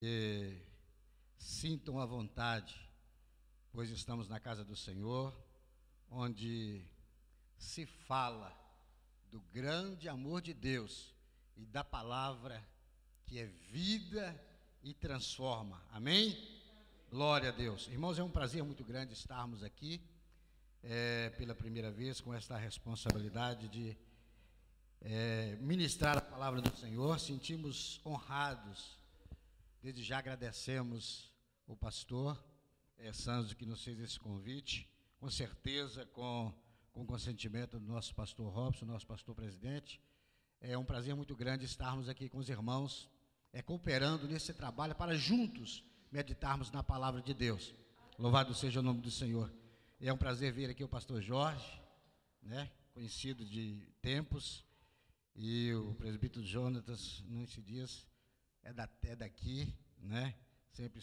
E sintam à vontade, pois estamos na casa do Senhor, onde se fala do grande amor de Deus e da palavra que é vida e transforma. Amém? Glória a Deus. Irmãos, é um prazer muito grande estarmos aqui pela primeira vez com esta responsabilidade de ministrar a palavra do Senhor. Sentimos honrados. Desde já agradecemos o pastor Sandro que nos fez esse convite, com certeza com o consentimento do nosso pastor Robson, nosso pastor presidente. É um prazer muito grande estarmos aqui com os irmãos, cooperando nesse trabalho para juntos meditarmos na palavra de Deus. Louvado seja o nome do Senhor. É um prazer ver aqui o pastor Jorge, conhecido de tempos, e o presbítero Jonatas, nesses dias, é daqui, Sempre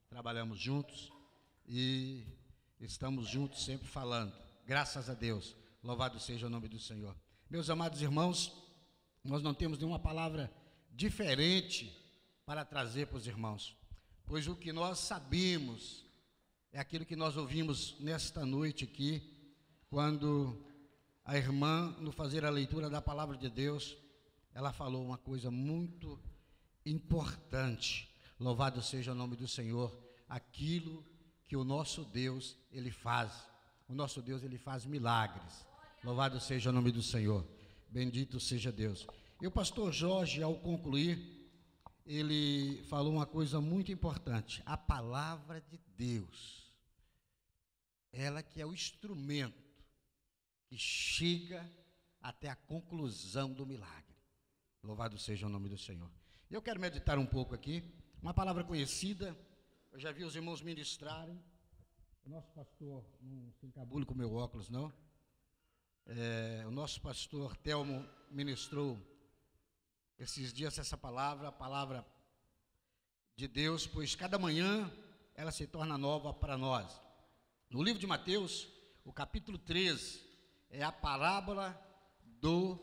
trabalhamos juntos e estamos juntos sempre falando. Graças a Deus, louvado seja o nome do Senhor. Meus amados irmãos, nós não temos nenhuma palavra diferente para trazer para os irmãos, pois o que nós sabemos é aquilo que nós ouvimos nesta noite aqui, quando a irmã, no fazer a leitura da palavra de Deus, ela falou uma coisa muito importante. Louvado seja o nome do Senhor. Aquilo que o nosso Deus, Ele faz. O nosso Deus, Ele faz milagres. Louvado seja o nome do Senhor. Bendito seja Deus. E o pastor Jorge, ao concluir, ele falou uma coisa muito importante. A palavra de Deus, ela que é o instrumento que chega até a conclusão do milagre. Louvado seja o nome do Senhor. Eu quero meditar um pouco aqui, uma palavra conhecida, eu já vi os irmãos ministrarem. O nosso pastor, não se encabule com o meu óculos, não. O nosso pastor Telmo ministrou esses dias essa palavra, a palavra de Deus, pois cada manhã ela se torna nova para nós. No livro de Mateus, o capítulo 13, é a parábola do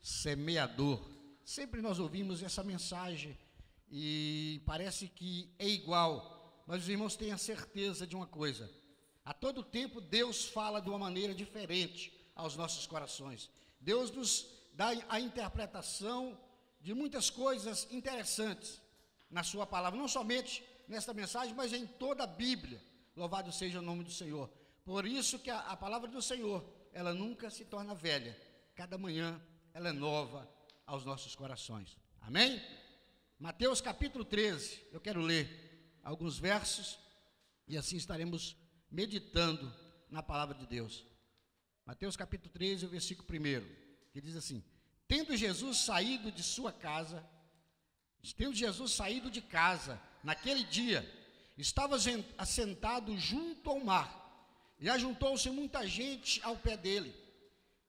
semeador. Sempre nós ouvimos essa mensagem e parece que é igual, mas os irmãos tenham certeza de uma coisa: a todo tempo Deus fala de uma maneira diferente aos nossos corações. Deus nos dá a interpretação de muitas coisas interessantes na sua palavra, não somente nesta mensagem, mas em toda a Bíblia. Louvado seja o nome do Senhor. Por isso que a palavra do Senhor, ela nunca se torna velha. Cada manhã ela é nova aos nossos corações. Amém? Mateus capítulo 13, eu quero ler alguns versos e assim estaremos meditando na palavra de Deus. Mateus capítulo 13, o versículo 1, que diz assim: Tendo Jesus saído de casa, naquele dia, estava assentado junto ao mar, e ajuntou-se muita gente ao pé dele,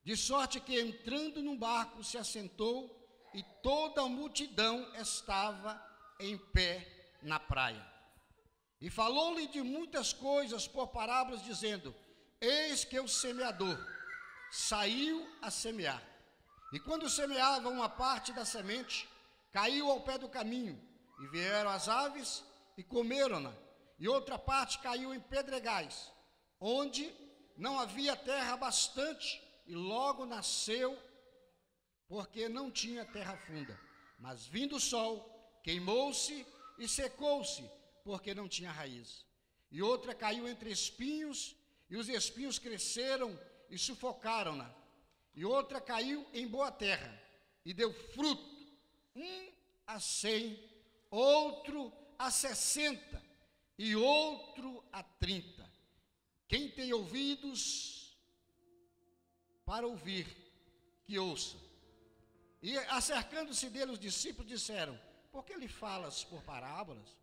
de sorte que, entrando num barco, se assentou, e toda a multidão estava em pé na praia. E falou-lhe de muitas coisas por parábolas, dizendo: Eis que o semeador saiu a semear. E quando semeava, uma parte da semente caiu ao pé do caminho, e vieram as aves e comeram-na. E outra parte caiu em pedregais, onde não havia terra bastante, e logo nasceu, porque não tinha terra funda. Mas vindo o sol, queimou-se e secou-se, porque não tinha raiz. E outra caiu entre espinhos, e os espinhos cresceram e sufocaram-na. E outra caiu em boa terra, e deu fruto, 100, outro a 60, e outro a 30. Quem tem ouvidos para ouvir, que ouça. E acercando-se dele, os discípulos disseram: Por que lhe falas por parábolas?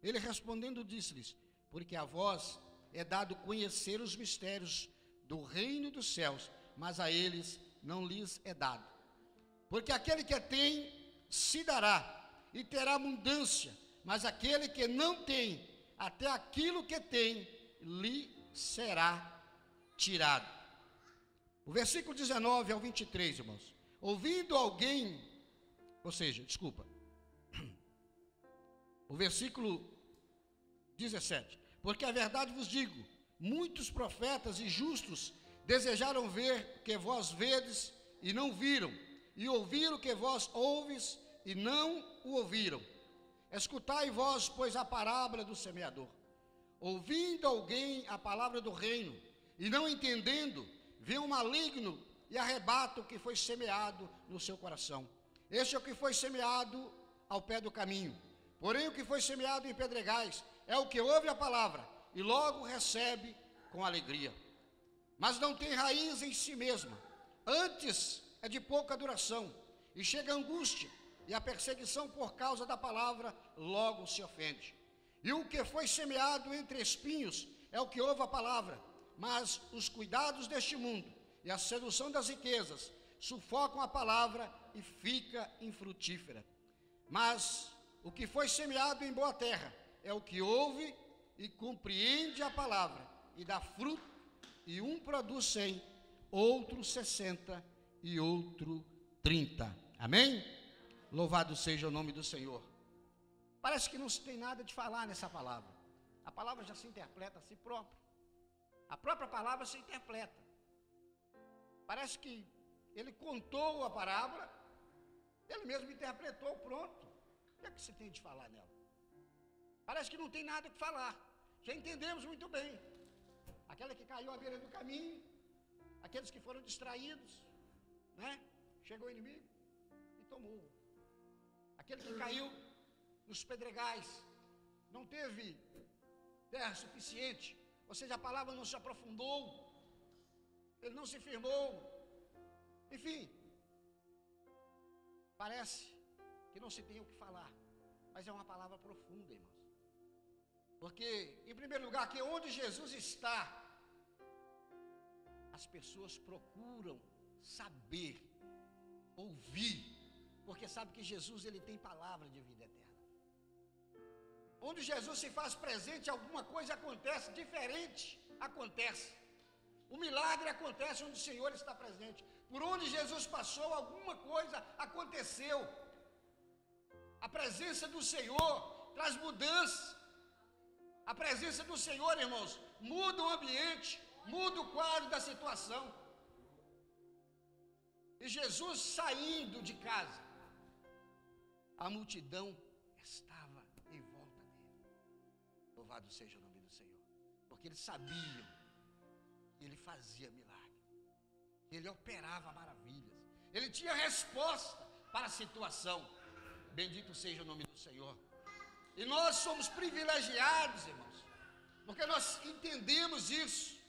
Ele respondendo disse-lhes: Porque a vós é dado conhecer os mistérios do reino dos céus, mas a eles não lhes é dado. Porque aquele que tem, se dará, e terá abundância, mas aquele que não tem, até aquilo que tem, lhe será tirado. O versículo 19 ao 23, irmãos. o versículo 17. Porque a verdade vos digo, muitos profetas e justos desejaram ver o que vós vedes e não viram, e ouvir o que vós ouves e não o ouviram. Escutai vós, pois, a parábola do semeador. Ouvindo alguém a palavra do reino, e não entendendo, vem um maligno e arrebata o que foi semeado no seu coração. Este é o que foi semeado ao pé do caminho. Porém, o que foi semeado em pedregais é o que ouve a palavra, e logo recebe com alegria. Mas não tem raiz em si mesma, antes é de pouca duração, e chega a angústia, e a perseguição por causa da palavra logo se ofende. E o que foi semeado entre espinhos é o que ouve a palavra, mas os cuidados deste mundo e a sedução das riquezas sufocam a palavra e fica infrutífera. Mas o que foi semeado em boa terra é o que ouve e compreende a palavra e dá fruto, e um produz 100, outro 60 e outro 30. Amém? Louvado seja o nome do Senhor. Parece que não se tem nada de falar nessa palavra. A palavra já se interpreta a si própria. A própria palavra se interpreta. Parece que ele contou a parábola, ele mesmo interpretou, pronto. O que é que se tem de falar nela? Parece que não tem nada que falar. Já entendemos muito bem. Aquela que caiu à beira do caminho, aqueles que foram distraídos, né? Chegou o inimigo e tomou. Aquele que caiu nos pedregais, não teve terra suficiente, ou seja, a palavra não se aprofundou, ele não se firmou. Enfim, parece que não se tem o que falar, mas é uma palavra profunda, irmãos. Porque, em primeiro lugar, que onde Jesus está, as pessoas procuram saber, ouvir, porque sabe que Jesus, ele tem palavra de vida eterna. Onde Jesus se faz presente, alguma coisa acontece, diferente acontece. O milagre acontece onde o Senhor está presente. Por onde Jesus passou, alguma coisa aconteceu. A presença do Senhor traz mudança. A presença do Senhor, irmãos, muda o ambiente, muda o quadro da situação. E Jesus saindo de casa, a multidão estava em volta dele. Louvado seja o nome do Senhor. Porque eles sabiam que ele fazia milagre, que ele operava maravilhas, ele tinha resposta para a situação. Bendito seja o nome do Senhor. E nós somos privilegiados, irmãos, porque nós entendemos isso.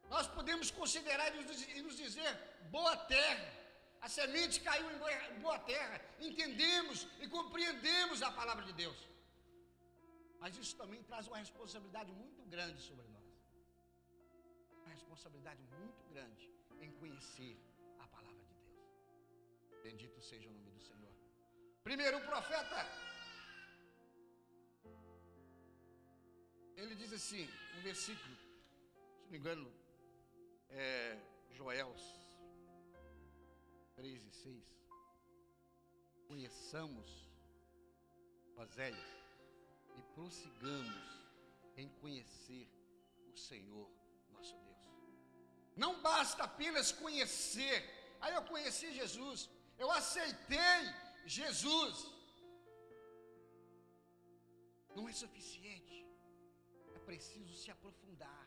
Nós podemos considerar e nos dizer boa terra. A semente caiu em boa terra. Entendemos e compreendemos a palavra de Deus. Mas isso também traz uma responsabilidade muito grande sobre nós. Uma responsabilidade muito grande em conhecer a palavra de Deus. Bendito seja o nome do Senhor. Primeiro, o profeta, ele diz assim, um versículo, se não me engano, Joel 3:6. Conheçamos, Oséias, e prossigamos em conhecer o Senhor nosso Deus. Não basta apenas conhecer. Aí eu conheci Jesus, eu aceitei Jesus. Não é suficiente. É preciso se aprofundar.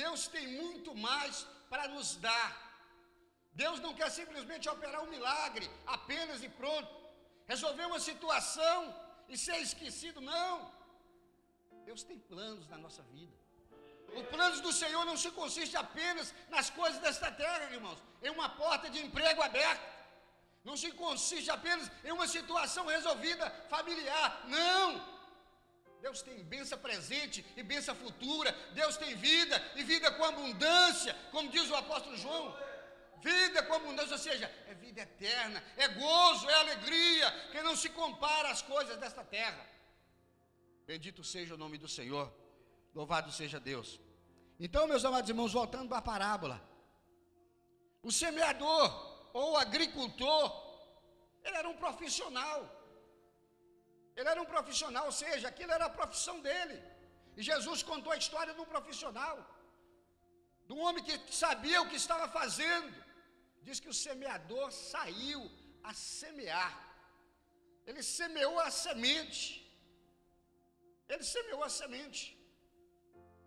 Deus tem muito mais para nos dar. Deus não quer simplesmente operar um milagre, apenas e pronto. Resolver uma situação e ser esquecido, não. Deus tem planos na nossa vida. Os planos do Senhor não se consiste apenas nas coisas desta terra, irmãos, em uma porta de emprego aberta. Não se consiste apenas em uma situação resolvida familiar, não. Deus tem bênção presente e bênção futura. Deus tem vida e vida com abundância, como diz o apóstolo João. Vida com abundância, ou seja, é vida eterna, é gozo, é alegria, que não se compara às coisas desta terra. Bendito seja o nome do Senhor, louvado seja Deus. Então, meus amados irmãos, voltando para a parábola, o semeador ou o agricultor, ele era um profissional. Ele era um profissional, ou seja, aquilo era a profissão dele. E Jesus contou a história de um profissional, de um homem que sabia o que estava fazendo. Diz que o semeador saiu a semear. Ele semeou a semente. Ele semeou a semente.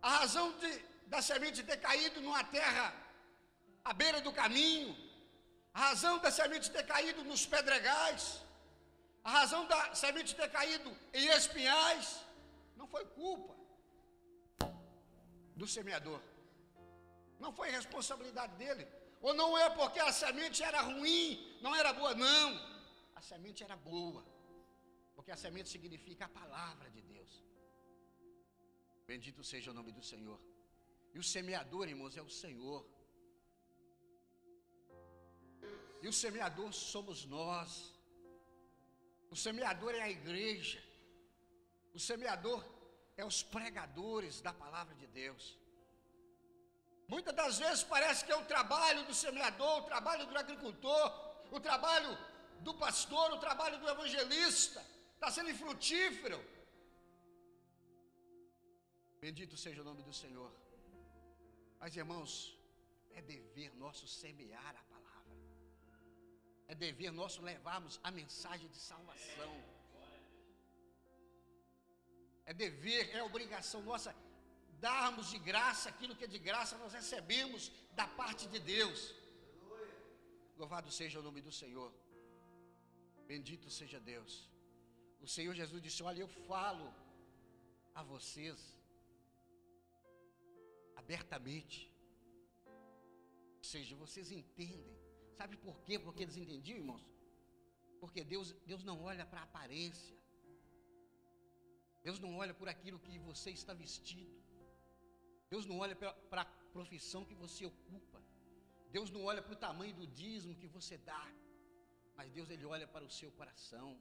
A razão da semente ter caído numa terra à beira do caminho, a razão da semente ter caído nos pedregais, a razão da semente ter caído em espinhais, não foi culpa do semeador, não foi responsabilidade dele, ou não é porque a semente era ruim, não era boa, não, a semente era boa, porque a semente significa a palavra de Deus. Bendito seja o nome do Senhor. E o semeador, irmãos, é o Senhor. E o semeador somos nós. O semeador é a igreja. O semeador é os pregadores da palavra de Deus. Muitas das vezes parece que é o trabalho do semeador, o trabalho do agricultor, o trabalho do pastor, o trabalho do evangelista está sendo infrutífero. Bendito seja o nome do Senhor. Mas, irmãos, é dever nosso semear a palavra. É dever nosso levarmos a mensagem de salvação. É dever, é obrigação nossa darmos de graça aquilo que é de graça nós recebemos da parte de Deus. Louvado seja o nome do Senhor. Bendito seja Deus. O Senhor Jesus disse: olha, eu falo a vocês abertamente, ou seja, vocês entendem. Sabe por quê? Porque eles entendiam, irmãos? Porque Deus não olha para a aparência, Deus não olha por aquilo que você está vestido, Deus não olha para a profissão que você ocupa, Deus não olha para o tamanho do dízimo que você dá, mas Deus, Ele olha para o seu coração,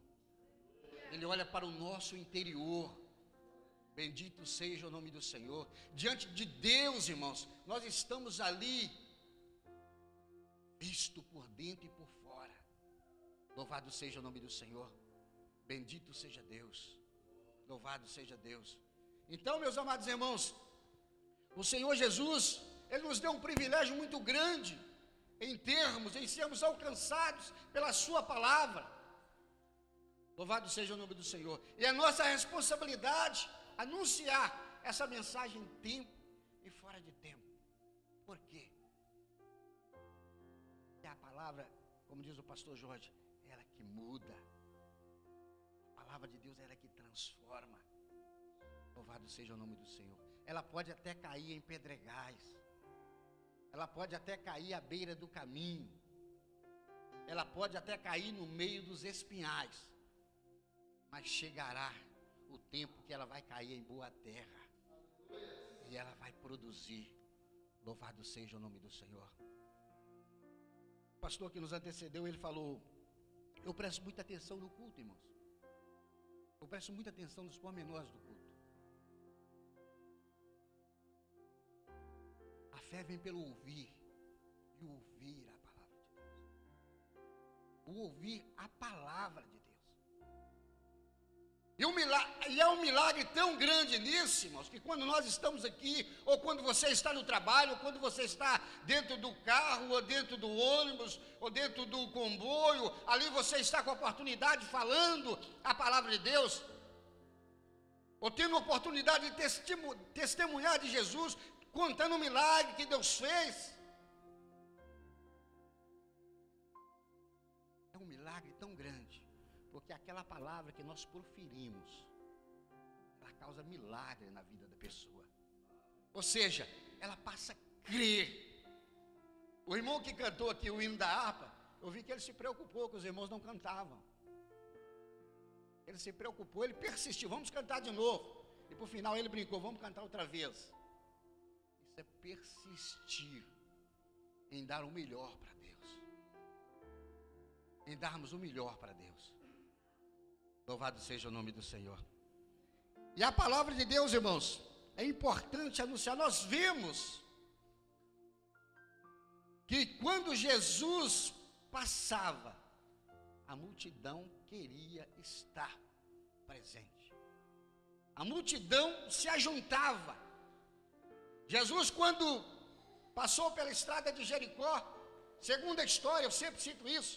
Ele olha para o nosso interior. Bendito seja o nome do Senhor. Diante de Deus, irmãos, nós estamos ali, visto por dentro e por fora. Louvado seja o nome do Senhor. Bendito seja Deus. Louvado seja Deus. Então, meus amados irmãos, o Senhor Jesus, Ele nos deu um privilégio muito grande, em sermos alcançados pela sua palavra. Louvado seja o nome do Senhor. E é nossa responsabilidade anunciar essa mensagem em tempo e fora de tempo. Por quê? Porque a palavra, como diz o pastor Jorge, ela que muda. A palavra de Deus, ela que transforma. Louvado seja o nome do Senhor. Ela pode até cair em pedregais. Ela pode até cair à beira do caminho. Ela pode até cair no meio dos espinhais. Mas chegará o tempo que ela vai cair em boa terra. E ela vai produzir. Louvado seja o nome do Senhor. O pastor que nos antecedeu, ele falou: eu presto muita atenção no culto, irmãos. Eu presto muita atenção nos pormenores do culto. A fé vem pelo ouvir. E ouvir a palavra de Deus. O ouvir a palavra de Deus. E é um milagre tão grande nisso, irmãos, que quando nós estamos aqui, ou quando você está no trabalho, ou quando você está dentro do carro, ou dentro do ônibus, ou dentro do comboio, ali você está com a oportunidade falando a palavra de Deus, ou tendo a oportunidade de testemunhar de Jesus, contando o milagre que Deus fez. É um milagre tão grande, porque aquela palavra que nós proferimos, ela causa milagre na vida da pessoa. Ou seja, ela passa a crer. O irmão que cantou aqui o hino da harpa, eu vi que ele se preocupou que os irmãos não cantavam. Ele se preocupou, ele persistiu, vamos cantar de novo. E por final ele brincou, vamos cantar outra vez. Isso é persistir em dar o melhor para Deus. Em darmos o melhor para Deus. Louvado seja o nome do Senhor. E a palavra de Deus, irmãos, é importante anunciar. Nós vimos que quando Jesus passava, a multidão queria estar presente. A multidão se ajuntava. Jesus, quando passou pela estrada de Jericó, segundo a história, eu sempre cito isso,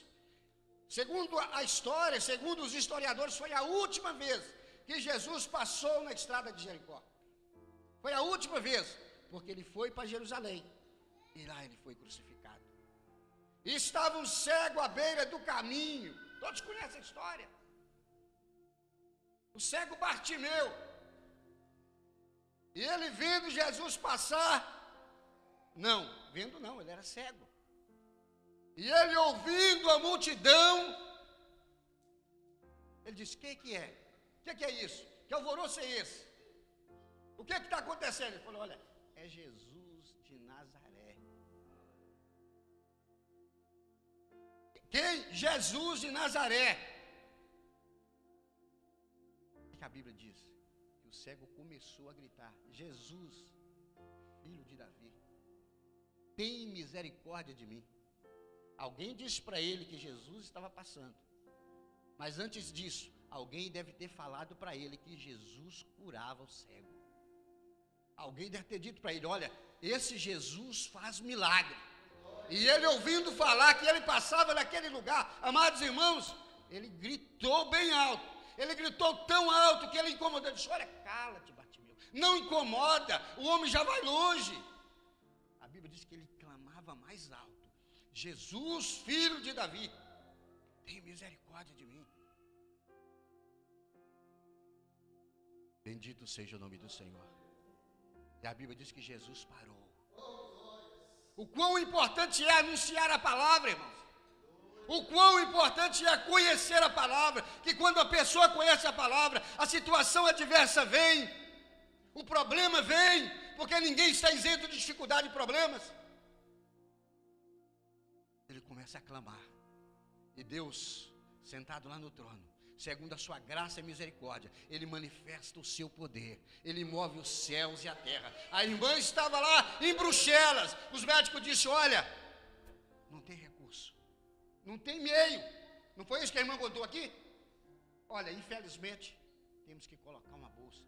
segundo a história, segundo os historiadores, foi a última vez que Jesus passou na estrada de Jericó. Foi a última vez, porque ele foi para Jerusalém, e lá ele foi crucificado. E estava um cego à beira do caminho, todos conhecem a história. O cego Bartimeu. E ele vendo Jesus passar, ele era cego. E ele ouvindo a multidão, ele disse: que é? O que é isso? Que alvoroço é esse? O que está acontecendo? Ele falou: olha, é Jesus de Nazaré. Quem? Jesus de Nazaré. O que a Bíblia diz? Que o cego começou a gritar: Jesus, filho de Davi, tem misericórdia de mim. Alguém disse para ele que Jesus estava passando. Mas antes disso, alguém deve ter falado para ele que Jesus curava o cego. Alguém deve ter dito para ele: olha, esse Jesus faz milagre. E ele, ouvindo falar que ele passava naquele lugar, amados irmãos, ele gritou bem alto. Ele gritou tão alto que ele incomodou. Ele disse: olha, cala-te, Bartimeu, não incomoda, o homem já vai longe. A Bíblia diz que ele clamava mais alto: Jesus, filho de Davi, tem misericórdia de mim. Bendito seja o nome do Senhor. E a Bíblia diz que Jesus parou. O quão importante é anunciar a palavra, irmãos. O quão importante é conhecer a palavra. Que quando a pessoa conhece a palavra, a situação adversa vem, o problema vem, porque ninguém está isento de dificuldade e problemas. Ele começa a clamar, e Deus, sentado lá no trono, segundo a sua graça e misericórdia, ele manifesta o seu poder, ele move os céus e a terra. A irmã estava lá em Bruxelas, os médicos disseram: olha, não tem recurso, não tem meio. Não foi isso que a irmã contou aqui? Olha, infelizmente, temos que colocar uma bolsa.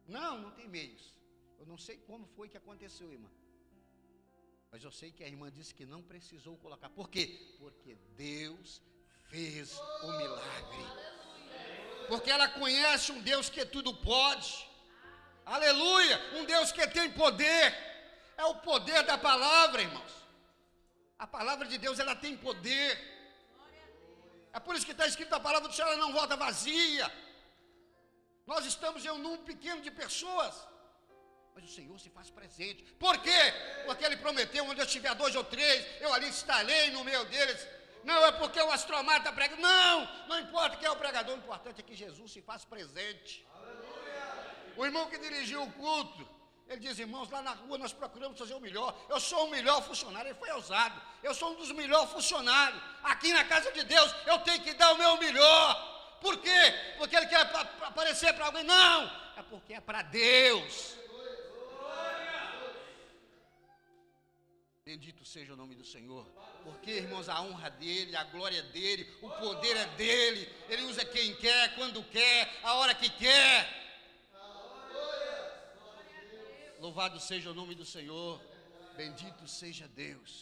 Não tem meios. Eu não sei como foi que aconteceu, irmã, mas eu sei que a irmã disse que não precisou colocar. Por quê? Porque Deus fez o milagre. Porque ela conhece um Deus que tudo pode. Aleluia! Um Deus que tem poder. É o poder da palavra, irmãos. A palavra de Deus, ela tem poder. É por isso que está escrito: a palavra do Senhor, ela não volta vazia. Nós estamos em um número pequeno de pessoas, mas o Senhor se faz presente. Por quê? Porque Ele prometeu: onde eu estiver 2 ou 3, eu ali estarei no meio deles. Não é porque o astromata está pregando. Não importa quem é o pregador. O importante é que Jesus se faz presente. Aleluia. O irmão que dirigiu o culto, ele diz: irmãos, lá na rua nós procuramos fazer o melhor. Eu sou o melhor funcionário. Ele foi ousado. Eu sou um dos melhores funcionários. Aqui na casa de Deus, eu tenho que dar o meu melhor. Por quê? Porque ele quer aparecer para alguém? Não, é porque é para Deus. Bendito seja o nome do Senhor. Porque, irmãos, a honra dele, a glória dele, o poder é dele. Ele usa quem quer, quando quer, a hora que quer. Louvado seja o nome do Senhor. Bendito seja Deus.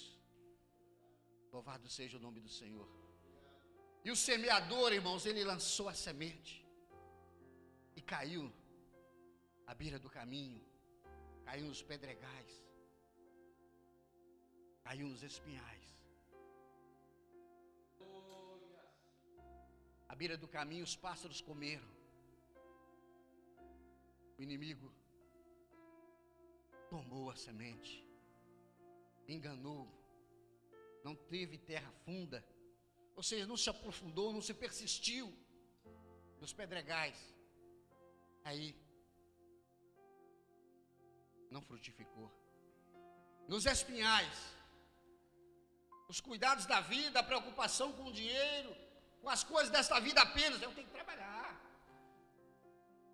Louvado seja o nome do Senhor. E o semeador, irmãos, ele lançou a semente e caiu à beira do caminho, caiu nos pedregais, caiu nos espinhais. À beira do caminho os pássaros comeram. O inimigo tomou a semente, enganou, não teve terra funda, ou seja, não se aprofundou, não se persistiu nos pedregais. Aí não frutificou. Nos espinhais, os cuidados da vida, a preocupação com o dinheiro, com as coisas desta vida apenas. Eu tenho que trabalhar.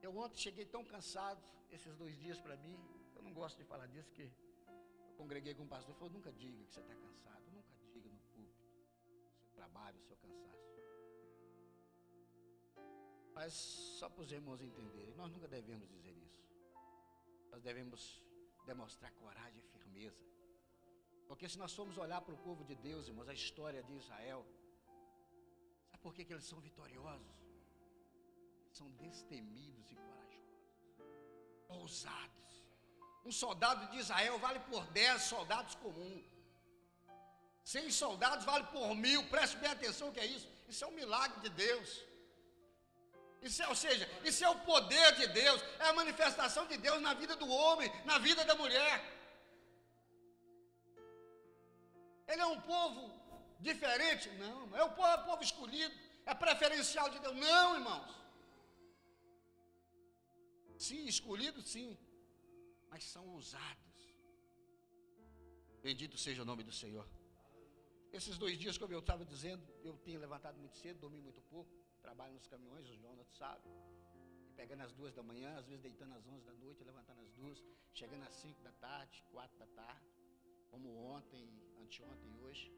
Eu ontem cheguei tão cansado, esses 2 dias para mim. Eu não gosto de falar disso, porque eu congreguei com um pastor e falou: nunca diga que você está cansado, nunca diga no púlpito o seu trabalho, o seu cansaço. Mas só para os irmãos entenderem, nós nunca devemos dizer isso. Nós devemos demonstrar coragem e firmeza. Porque se nós formos olhar para o povo de Deus, irmãos, a história de Israel, sabe por que eles são vitoriosos? Eles são destemidos e corajosos, ousados. Um soldado de Israel vale por 10 soldados comuns. 100 soldados vale por 1000. Preste bem atenção o que é isso. Isso é um milagre de Deus. Ou seja, isso é o poder de Deus, é a manifestação de Deus na vida do homem, na vida da mulher. Ele é um povo diferente? Não. É o povo escolhido, é preferencial de Deus? Não, irmãos. Sim, escolhidos sim, mas são ousados. Bendito seja o nome do Senhor. Esses 2 dias, como eu estava dizendo, eu tenho levantado muito cedo, dormi muito pouco, trabalho nos caminhões, o Jonas sabe, e pegando às 2 da manhã, às vezes deitando às 11 da noite, levantando às 2, chegando às 5 da tarde, 4 da tarde, como ontem, anteontem e hoje.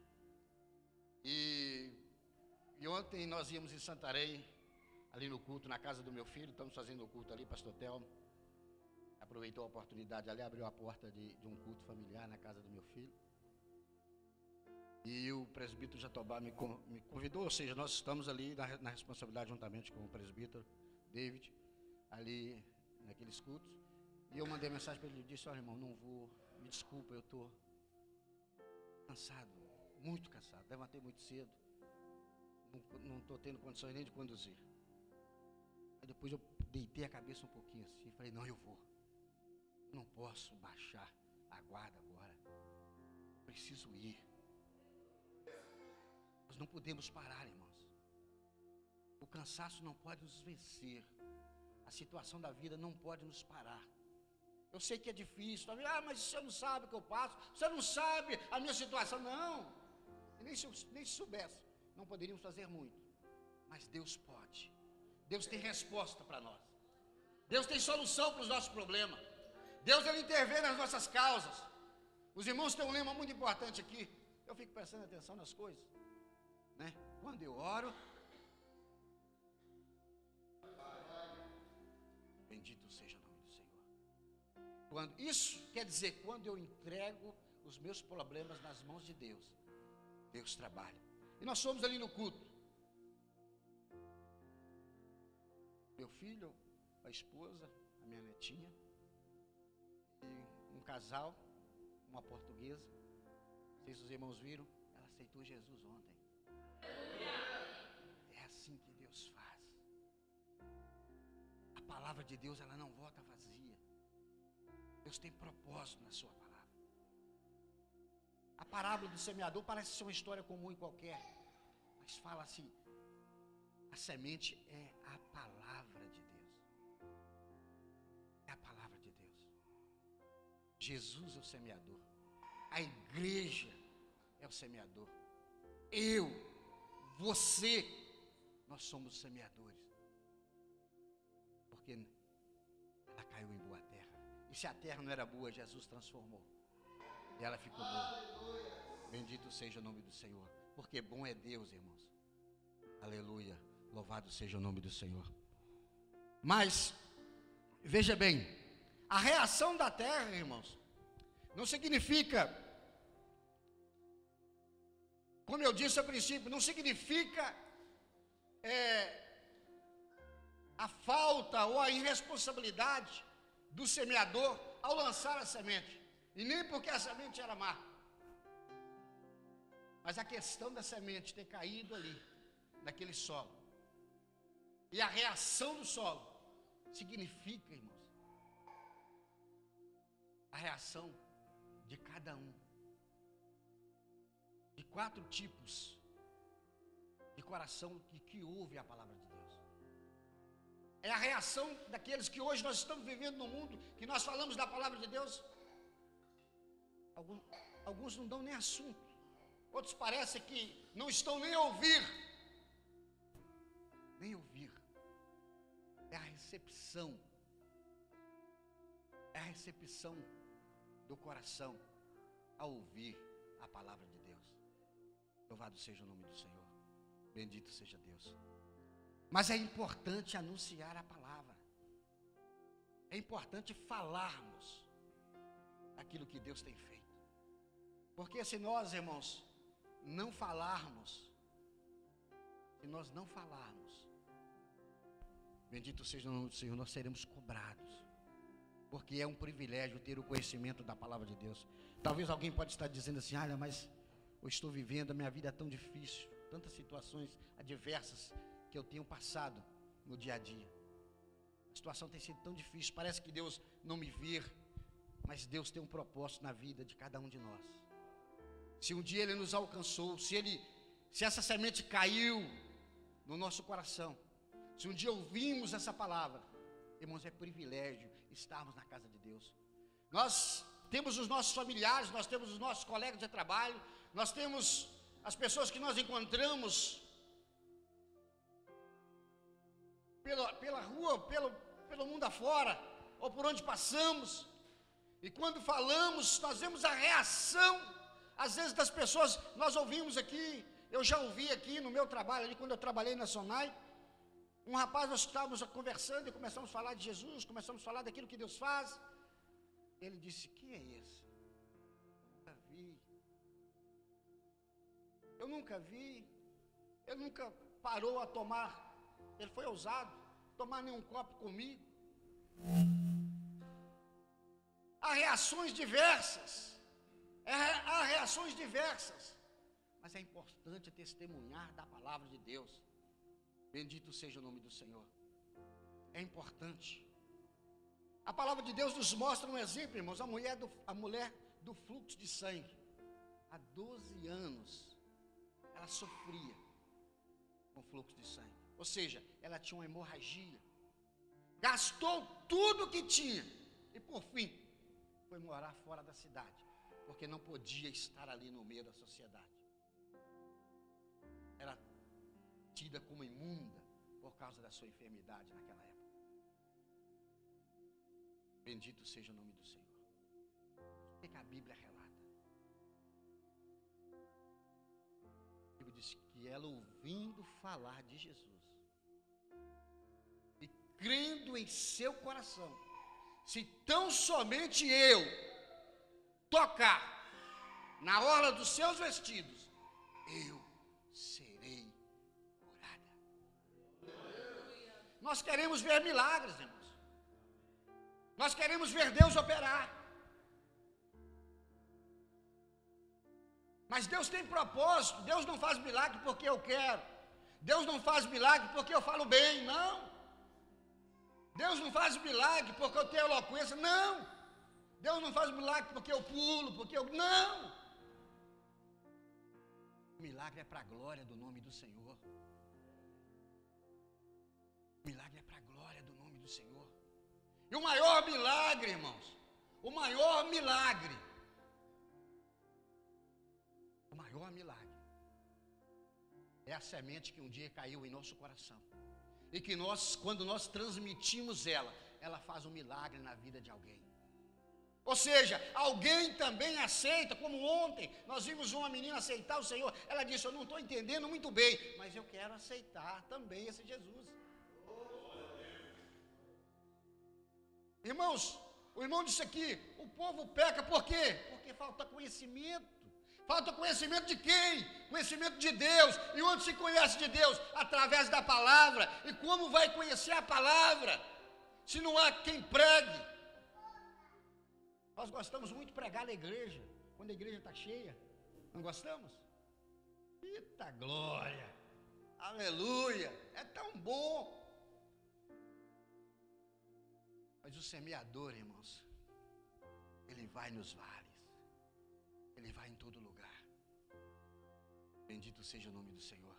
E ontem nós íamos em Santarém, ali no culto, na casa do meu filho, estamos fazendo o culto ali, pastor Telmo, aproveitou a oportunidade ali, abriu a porta de um culto familiar na casa do meu filho. E o presbítero Jatobá me convidou, ou seja, nós estamos ali na responsabilidade juntamente com o presbítero David, ali naqueles cultos. E eu mandei mensagem para ele e disse: olha, irmão, não vou, me desculpa, eu estou cansado, muito cansado, levantei muito cedo, não estou tendo condições nem de conduzir. Aí depois eu deitei a cabeça um pouquinho assim, falei: não, eu vou, não posso baixar a guarda agora, preciso ir. Nós não podemos parar, irmãos. O cansaço não pode nos vencer. A situação da vida não pode nos parar. Eu sei que é difícil. Mas você não sabe o que eu passo. Você não sabe a minha situação. Não. E nem se soubesse, não poderíamos fazer muito. Mas Deus pode. Deus tem resposta para nós. Deus tem solução para os nossos problemas. Deus, Ele intervém nas nossas causas. Os irmãos têm um lema muito importante aqui. Eu fico prestando atenção nas coisas. Né? Quando eu oro, bendito seja o nome do Senhor. Isso quer dizer, quando eu entrego os meus problemas nas mãos de Deus, Deus trabalha. E nós fomos ali no culto. Meu filho, a esposa, a minha netinha, e um casal, uma portuguesa. Não sei se os irmãos viram, ela aceitou Jesus ontem. É assim que Deus faz. A palavra de Deus, ela não volta vazia. Deus tem propósito na sua palavra. A parábola do semeador parece ser uma história comum e qualquer, mas fala assim: a semente é a palavra de Deus. É a palavra de Deus. Jesus é o semeador. A igreja é o semeador. Eu, você, nós somos semeadores. Porque ela caiu em boa terra. E se a terra não era boa, Jesus transformou. E ela ficou boa. Bendito seja o nome do Senhor. Porque bom é Deus, irmãos. Aleluia. Louvado seja o nome do Senhor. Mas, veja bem, a reação da terra, irmãos, não significa, como eu disse a princípio, não significa a falta ou a irresponsabilidade do semeador ao lançar a semente. E nem porque a semente era má. Mas a questão da semente ter caído ali, naquele solo. E a reação do solo significa, irmãos, a reação de cada um. De 4 tipos de coração que ouve a palavra de Deus. É a reação daqueles que hoje nós estamos vivendo no mundo, que nós falamos da palavra de Deus. Alguns não dão nem assunto. Outros parecem que não estão nem a ouvir. Nem ouvir. É a recepção. É a recepção do coração a ouvir a palavra de Deus. Louvado seja o nome do Senhor. Bendito seja Deus. Mas é importante anunciar a palavra. É importante falarmos aquilo que Deus tem feito. Porque se nós, irmãos, não falarmos, bendito seja o nome do Senhor, nós seremos cobrados. Porque é um privilégio ter o conhecimento da palavra de Deus. Talvez alguém pode estar dizendo assim: olha, mas eu estou vivendo, a minha vida é tão difícil, tantas situações adversas que eu tenho passado no dia a dia. A situação tem sido tão difícil, parece que Deus não me vê, mas Deus tem um propósito na vida de cada um de nós. Se um dia Ele nos alcançou, se essa semente caiu no nosso coração, se um dia ouvimos essa palavra, irmãos, é privilégio estarmos na casa de Deus. Nós temos os nossos familiares, nós temos os nossos colegas de trabalho, nós temos as pessoas que nós encontramos pela rua, pelo mundo afora, ou por onde passamos, e quando falamos, nós vemos a reação, às vezes das pessoas. Nós ouvimos aqui, eu já ouvi aqui no meu trabalho, ali quando eu trabalhei na Sonai, um rapaz, nós estávamos conversando e começamos a falar de Jesus, começamos a falar daquilo que Deus faz. Ele disse: que é esse? Eu nunca vi, ele nunca parou a tomar, ele foi ousado, tomar nenhum copo comigo. Há reações diversas, mas é importante testemunhar da palavra de Deus. Bendito seja o nome do Senhor. É importante. A palavra de Deus nos mostra um exemplo, irmãos. A mulher do fluxo de sangue, há 12 anos, ela sofria com fluxo de sangue. Ou seja, ela tinha uma hemorragia. Gastou tudo que tinha. E por fim, foi morar fora da cidade. Porque não podia estar ali no meio da sociedade. Era tida como imunda por causa da sua enfermidade naquela época. Bendito seja o nome do Senhor. O que a Bíblia relata? A Bíblia diz que ela, ouvindo falar de Jesus e crendo em seu coração, se tão somente eu tocar na orla dos seus vestidos, eu serei curada. Nós queremos ver milagres, irmãos. Nós queremos ver Deus operar. Mas Deus tem propósito. Deus não faz milagre porque eu quero. Deus não faz milagre porque eu falo bem, não. Deus não faz milagre porque eu tenho eloquência, não. Deus não faz milagre porque eu pulo, porque eu... Não. O milagre é para a glória do nome do Senhor. O milagre é para a glória do nome do Senhor. E o maior milagre, irmãos, o maior milagre é a semente que um dia caiu em nosso coração. E que nós, quando nós transmitimos ela faz um milagre na vida de alguém. Ou seja, alguém também aceita, como ontem, nós vimos uma menina aceitar o Senhor. Ela disse: eu não estou entendendo muito bem, mas eu quero aceitar também esse Jesus. Irmãos, o irmão disse aqui, o povo peca por quê? Porque falta conhecimento. Falta conhecimento de quem? Conhecimento de Deus. E onde se conhece de Deus? Através da palavra. E como vai conhecer a palavra se não há quem pregue? Nós gostamos muito de pregar na igreja, quando a igreja está cheia. Não gostamos? Eita glória! Aleluia! É tão bom! Mas o semeador, irmãos, ele vai nos vales, ele vai em todo lugar. Bendito seja o nome do Senhor.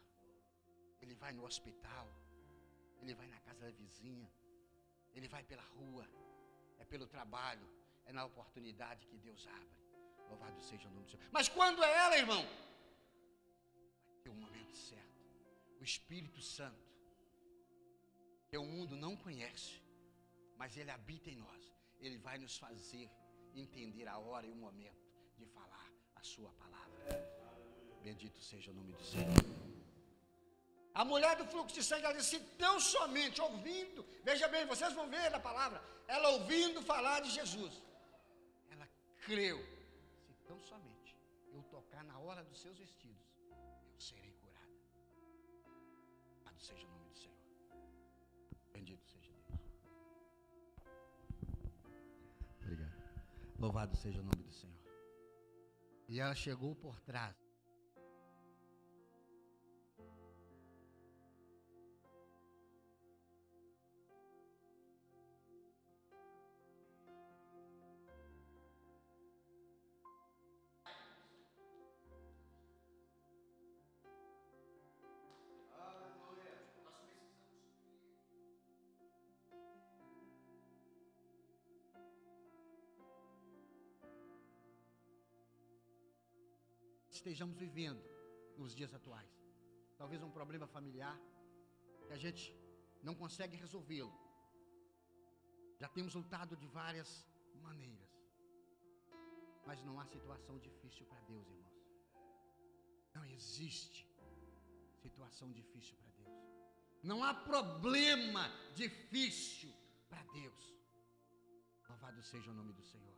Ele vai no hospital, ele vai na casa da vizinha, ele vai pela rua, é pelo trabalho, é na oportunidade que Deus abre. Louvado seja o nome do Senhor. Mas quando é ela, irmão? Vai ter um momento certo. O Espírito Santo, que o mundo não conhece, mas Ele habita em nós. Ele vai nos fazer entender a hora e o momento de falar a sua palavra. Bendito seja o nome do Senhor. A mulher do fluxo de sangue, ela disse, tão somente ouvindo, veja bem, vocês vão ver na palavra, ela ouvindo falar de Jesus, ela creu, se tão somente eu tocar na hora dos seus vestidos, eu serei curada. Louvado seja o nome do Senhor. Bendito seja Deus. Obrigado. Louvado seja o nome do Senhor. E ela chegou por trás. Estejamos vivendo nos dias atuais, talvez um problema familiar que a gente não consegue resolvê-lo. Já temos lutado de várias maneiras, mas não há situação difícil para Deus, irmãos. Não existe situação difícil para Deus. Não há problema difícil para Deus. Louvado seja o nome do Senhor.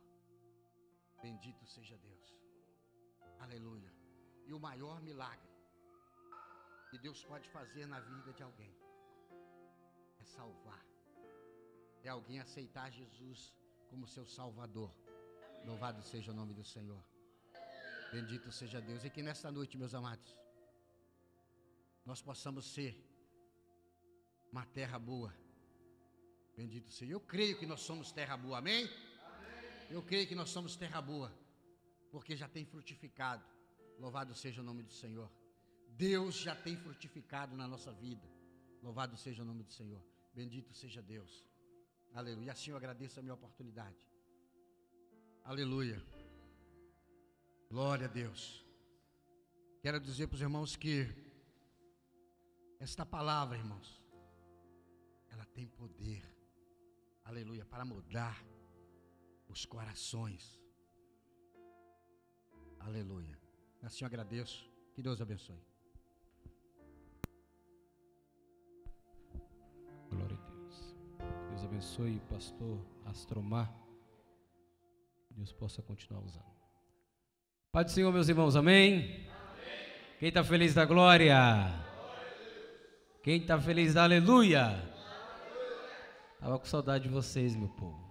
Bendito seja Deus. Aleluia. E o maior milagre que Deus pode fazer na vida de alguém é salvar. É alguém aceitar Jesus como seu Salvador. Louvado seja o nome do Senhor. Bendito seja Deus. E que nesta noite, meus amados, nós possamos ser uma terra boa. Bendito seja. Eu creio que nós somos terra boa, amém? Eu creio que nós somos terra boa, porque já tem frutificado. Louvado seja o nome do Senhor. Deus já tem frutificado na nossa vida. Louvado seja o nome do Senhor. Bendito seja Deus. Aleluia. E assim eu agradeço a minha oportunidade. Aleluia. Glória a Deus. Quero dizer para os irmãos que esta palavra, irmãos, ela tem poder. Aleluia. Para mudar os corações. Aleluia. Assim eu agradeço. Que Deus abençoe. Glória a Deus. Deus abençoe o pastor Astromar. Que Deus possa continuar usando. Pai do Senhor, meus irmãos, amém? Quem está feliz da glória? Quem está feliz da aleluia? Estava com saudade de vocês, meu povo.